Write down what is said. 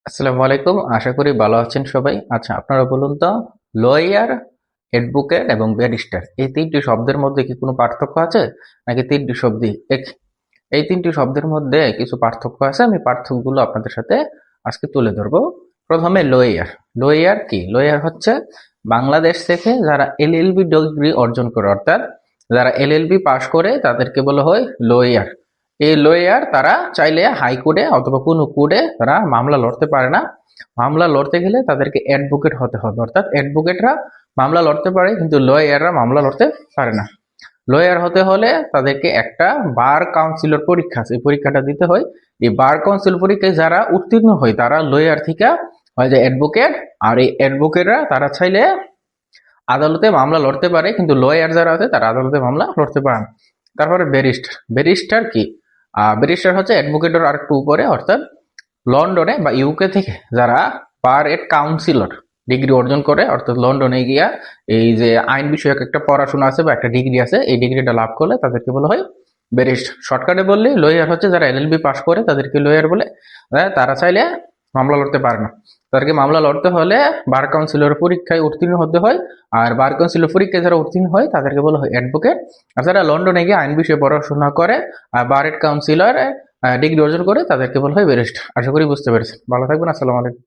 আসসালামু আলাইকুম। আশা করি ভালো আছেন সবাই। আচ্ছা, আপনারা বলুন তো, লয়ার, অ্যাডভোকেট এবং ব্যারিস্টার এই তিনটি শব্দের মধ্যে কি কোনো পার্থক্য আছে, নাকি তিনটি শব্দই এক? এই তিনটি শব্দের মধ্যে কিছু পার্থক্য আছে, আমি পার্থক্যগুলো আপনাদের সাথে আজকে তুলে ধরবো। প্রথমে লয়ার। লয়ার কি? লয়ার হচ্ছে বাংলাদেশ থেকে যারা এলএলবি ডিগ্রি অর্জন করে, অর্থাৎ যারা এলএলবি পাশ করে তাদেরকে বলা হয় লয়ার। এই লয়ার তারা চাইলে হাইকোর্টে অথবা কোনো কোর্টে তারা মামলা লড়তে পারে না। মামলা লড়তে গেলে তাদেরকে অ্যাডভোকেট হতে হবে, অর্থাৎ অ্যাডভোকেটরা মামলা লড়তে পারে কিন্তু লয়াররা মামলা লড়তে পারে না। লয়ার হতে হলে তাদেরকে একটা বার কাউন্সিলর পরীক্ষা আছে, এই পরীক্ষাটা দিতে হয়। এই বার কাউন্সিল পরীক্ষায় যারা উত্তীর্ণ হয় তারা লয়ার থেকে হয় যে অ্যাডভোকেট। আর এই অ্যাডভোকেটরা তারা চাইলে আদালতে মামলা লড়তে পারে, কিন্তু লয়ার যারা আছে তারা আদালতে মামলা লড়তে পারে না। তারপরে ব্যারিস্টার। ব্যারিস্টার কি? ব্যারিস্টার হচ্ছে অ্যাডভোকেটের আর একটু উপরে, অর্থাৎ লন্ডনে বা ইউকে থেকে যারা বার এট কাউন্সিলর ডিগ্রি অর্জন করে, অর্থাৎ লন্ডনে গিয়া এই যে আইন বিষয়ক একটা পড়াশোনা আছে বা একটা ডিগ্রি আছে, এই ডিগ্রিটা লাভ করলে তাদেরকে বলা হয় ব্যারিস্টার। শর্টকাটে বললে লয়ার হচ্ছে যারা এলএলবি পাস করে তাদেরকে লয়ার বলে। তারা চাইলে মামলা লড়তে পারে না। তাদেরকে মামলা লড়তে হলে বার কাউন্সিলর পরীক্ষায় উত্তীর্ণ হতে হয়। আর বার কাউন্সিলর পরীক্ষায় যারা উত্তীর্ণ হয় তাদেরকে বলা হয় অ্যাডভোকেট। আর যারা লন্ডনে গিয়ে আইন বিষয়ে পড়াশোনা করে আর বার এট কাউন্সিলর ডিগ্রি অর্জন করে তাদেরকে বলা হয় ব্যারিস্টার। আশা করি বুঝতে পেরেছেন। ভালো থাকবেন। আসসালামু আলাইকুম।